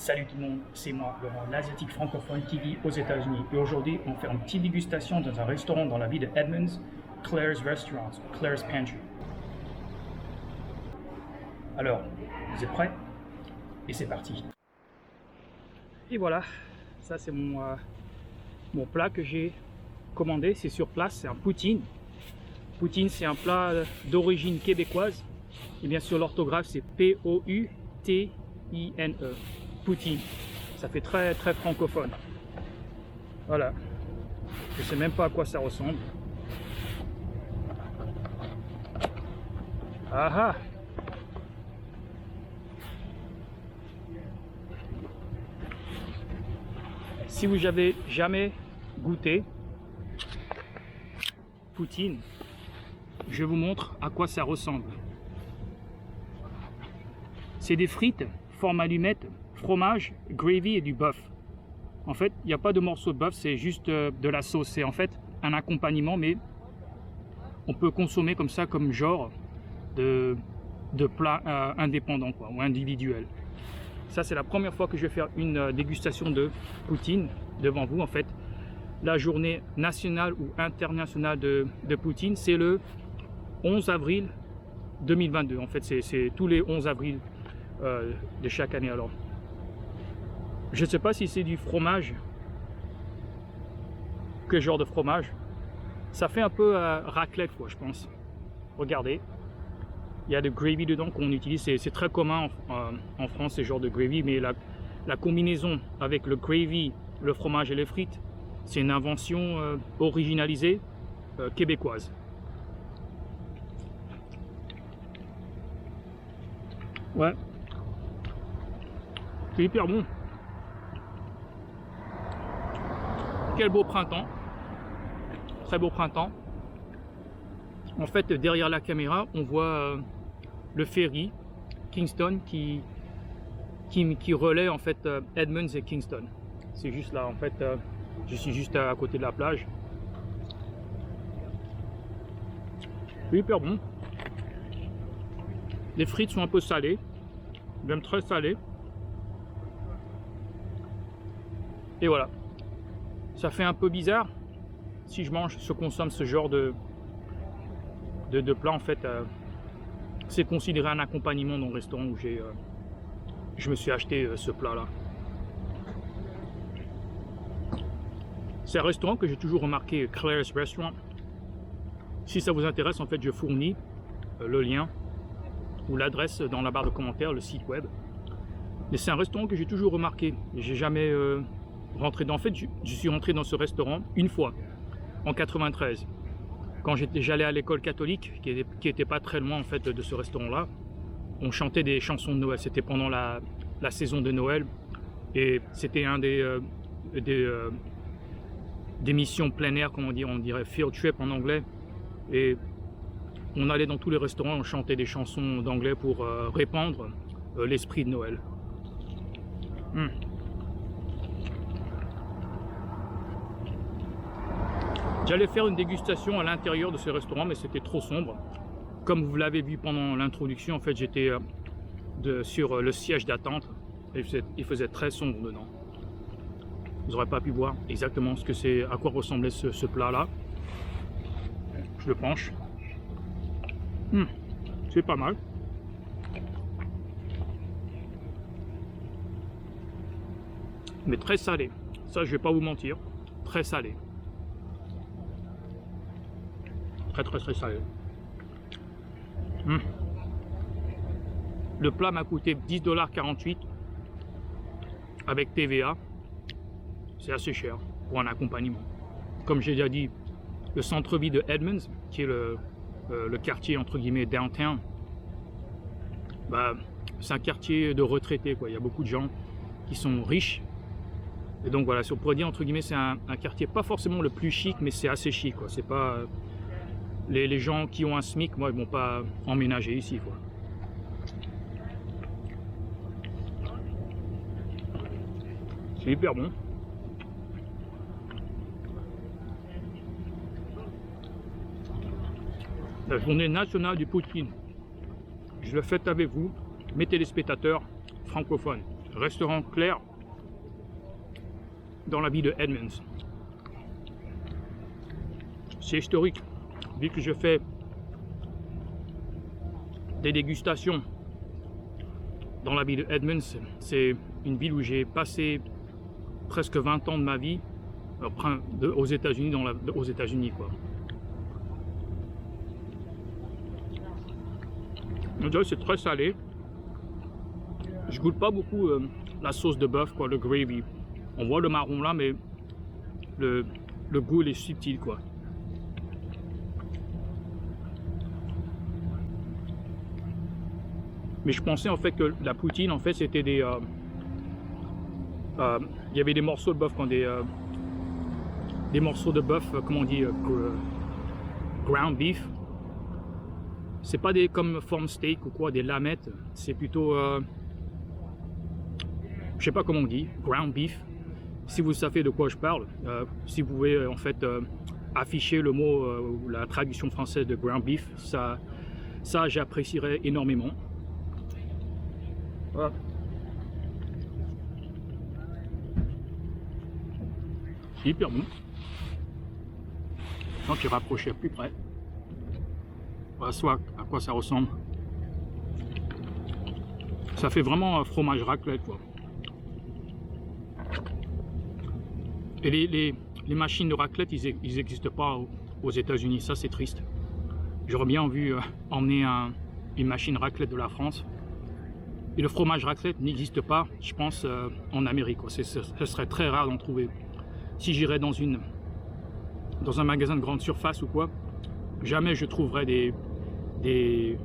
Salut tout le monde, c'est moi, Laurent, l'Asiatique francophone qui vit aux États-Unis. Et aujourd'hui, on fait une petite dégustation dans un restaurant dans la ville de Edmonds, Claire's Restaurant, Claire's Pantry. Alors, vous êtes prêts? Et c'est parti. Et voilà, ça c'est mon plat que j'ai commandé, c'est sur place, c'est un poutine. Poutine, c'est un plat d'origine québécoise. Et bien sûr, l'orthographe, c'est P-O-U-T-I-N-E. Poutine. Ça fait très très francophone. Voilà. Je sais même pas à quoi ça ressemble. Ah ah! Si vous n'avez jamais goûté poutine, je vous montre à quoi ça ressemble. C'est des frites, forme allumette, fromage, gravy et du bœuf. En fait, il n'y a pas de morceau de bœuf, c'est juste de la sauce. C'est en fait un accompagnement, mais on peut consommer comme ça, comme genre de plat indépendant quoi, ou individuel. Ça, c'est la première fois que je vais faire une dégustation de poutine devant vous. En fait, la journée nationale ou internationale de poutine, c'est le 11 avril 2022. En fait, c'est tous les 11 avril de chaque année. Alors, je ne sais pas si c'est du fromage. Quel genre de fromage? Ça fait un peu raclette, quoi, je pense. Regardez. Il y a de gravy dedans qu'on utilise, c'est très commun en France, ce genre de gravy, mais la combinaison avec le gravy, le fromage et les frites, c'est une invention originalisée québécoise. Ouais, c'est hyper bon. Quel beau printemps, très beau printemps. En fait, derrière la caméra, on voit le ferry Kingston qui relaie en fait Edmonds et Kingston. C'est juste là, en fait, je suis juste à côté de la plage. Hyper bon. Les frites sont un peu salées, même très salées. Et voilà. Ça fait un peu bizarre si je consomme ce genre de plat. En fait, c'est considéré un accompagnement dans le restaurant où je me suis acheté ce plat là. C'est un restaurant que j'ai toujours remarqué, Claire's Restaurant. Si ça vous intéresse, en fait, je fournis le lien ou l'adresse dans la barre de commentaires, le site web. Mais c'est un restaurant que j'ai toujours remarqué. J'ai jamais rentré dans. En fait, je suis rentré dans ce restaurant une fois en 93. Quand j'allais à l'école catholique, qui était pas très loin en fait de ce restaurant-là, on chantait des chansons de Noël. C'était pendant la saison de Noël et c'était un des missions plein air, comme on dirait field trip en anglais. Et on allait dans tous les restaurants, on chantait des chansons d'anglais pour répandre l'esprit de Noël. J'allais faire une dégustation à l'intérieur de ce restaurant, mais c'était trop sombre. Comme vous l'avez vu pendant l'introduction, en fait, j'étais sur le siège d'attente et il faisait très sombre dedans. Vous n'aurez pas pu voir exactement à quoi ressemblait ce plat-là. Je le penche. C'est pas mal. Mais très salé. Ça, je vais pas vous mentir. Très salé. Très salé. Le plat m'a coûté 10,48 $ avec TVA. C'est assez cher pour un accompagnement. Comme j'ai déjà dit, le centre-ville de Edmonds, qui est le quartier entre guillemets downtown, c'est un quartier de retraités quoi. Il y a beaucoup de gens qui sont riches. Et donc voilà, si on pourrait dire entre guillemets, c'est un quartier pas forcément le plus chic, mais c'est assez chic quoi. C'est pas les gens qui ont un SMIC, moi, ils vont pas emménager ici quoi. C'est hyper bon. La journée nationale du poutine. Je le fête avec vous, mes téléspectateurs francophones. restaurant Claire dans la ville de Edmonds. C'est historique, vu que je fais des dégustations dans la ville de Edmonds. C'est une ville où j'ai passé presque 20 ans de ma vie aux États-Unis, aux États-Unis quoi. C'est très salé. Je goûte pas beaucoup la sauce de bœuf, quoi, le gravy. On voit le marron là, mais le goût il est subtil quoi. Mais je pensais en fait que la poutine en fait c'était des il y avait des morceaux de bœuf, des morceaux de bœuf, comment on dit, ground beef. C'est pas des comme forme steak ou quoi, des lamettes. C'est plutôt, je sais pas comment on dit, ground beef. Si vous savez de quoi je parle, si vous pouvez en fait afficher le mot ou la traduction française de ground beef, ça j'apprécierais énormément. Voilà. C'est hyper bon. Donc j'ai rapproché à plus près. Voilà à quoi ça ressemble. Ça fait vraiment un fromage raclette quoi. Et les machines de raclette, ils n'existent pas aux États-Unis. Ça c'est triste. J'aurais bien vu emmener une machine raclette de la France. Et le fromage raclette n'existe pas, je pense, en Amérique. Ce serait très rare d'en trouver. Si j'irais dans un magasin de grande surface ou quoi, jamais je trouverais du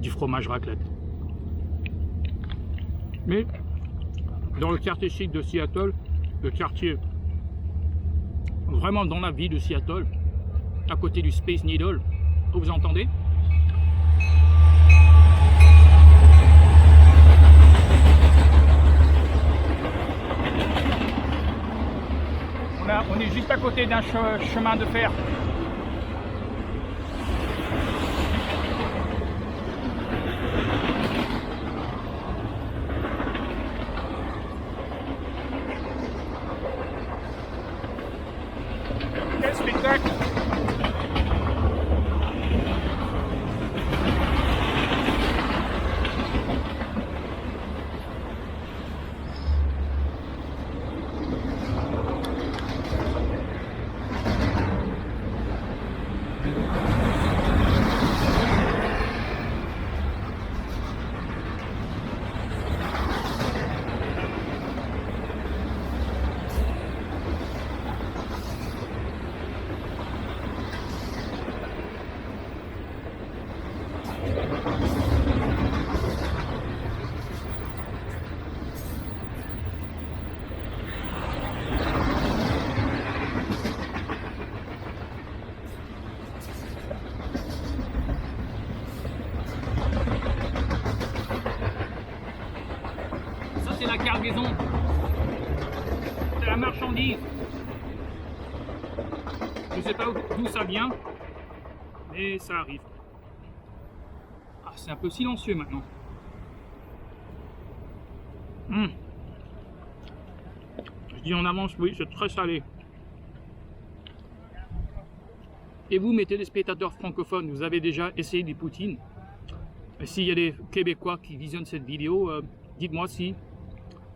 fromage raclette. Mais dans le quartier chic de Seattle, le quartier vraiment dans la ville de Seattle, à côté du Space Needle, vous entendez? On est juste à côté d'un chemin de fer. Quel spectacle! C'est la cargaison, c'est la marchandise. Je ne sais pas d'où ça vient, mais ça arrive. Ah, c'est un peu silencieux maintenant. Je dis en avance, oui, c'est très salé. Et vous, mes téléspectateurs francophones, vous avez déjà essayé des poutines? S'il y a des Québécois qui visionnent cette vidéo, dites-moi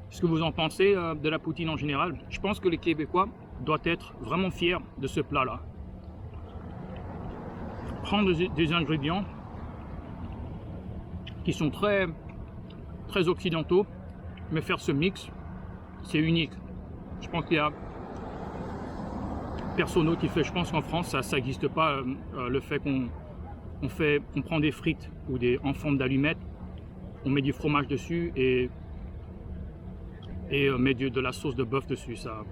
ce que vous en pensez de la poutine en général. Je pense que les Québécois doivent être vraiment fiers de ce plat-là. Prendre des ingrédients qui sont très, très occidentaux, mais faire ce mix, c'est unique. Je pense qu'il y a personne d'autre qui fait. Je pense qu'en France, ça n'existe pas, le fait qu'on prend des frites ou en forme d'allumettes, on met du fromage dessus et met de la sauce de bœuf dessus. Ça,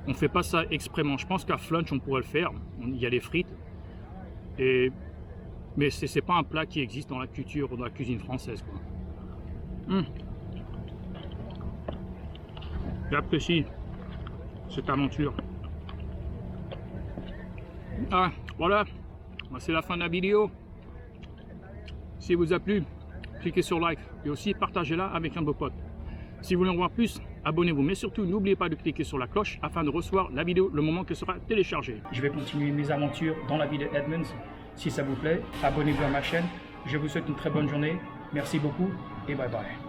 on fait pas ça exprèmement. Je pense qu'à Flunch on pourrait le faire. Il y a les frites, mais c'est pas un plat qui existe dans la culture, dans la cuisine française, quoi. J'apprécie cette aventure. Ah, voilà, c'est la fin de la vidéo. Si vous a plu, cliquez sur like et aussi partagez-la avec un beau pote. Si vous voulez en voir plus, abonnez-vous, mais surtout n'oubliez pas de cliquer sur la cloche afin de recevoir la vidéo le moment qu'elle sera téléchargée. Je vais continuer mes aventures dans la vie de Edmonds. Si ça vous plaît, abonnez-vous à ma chaîne. Je vous souhaite une très bonne journée. Merci beaucoup et bye bye.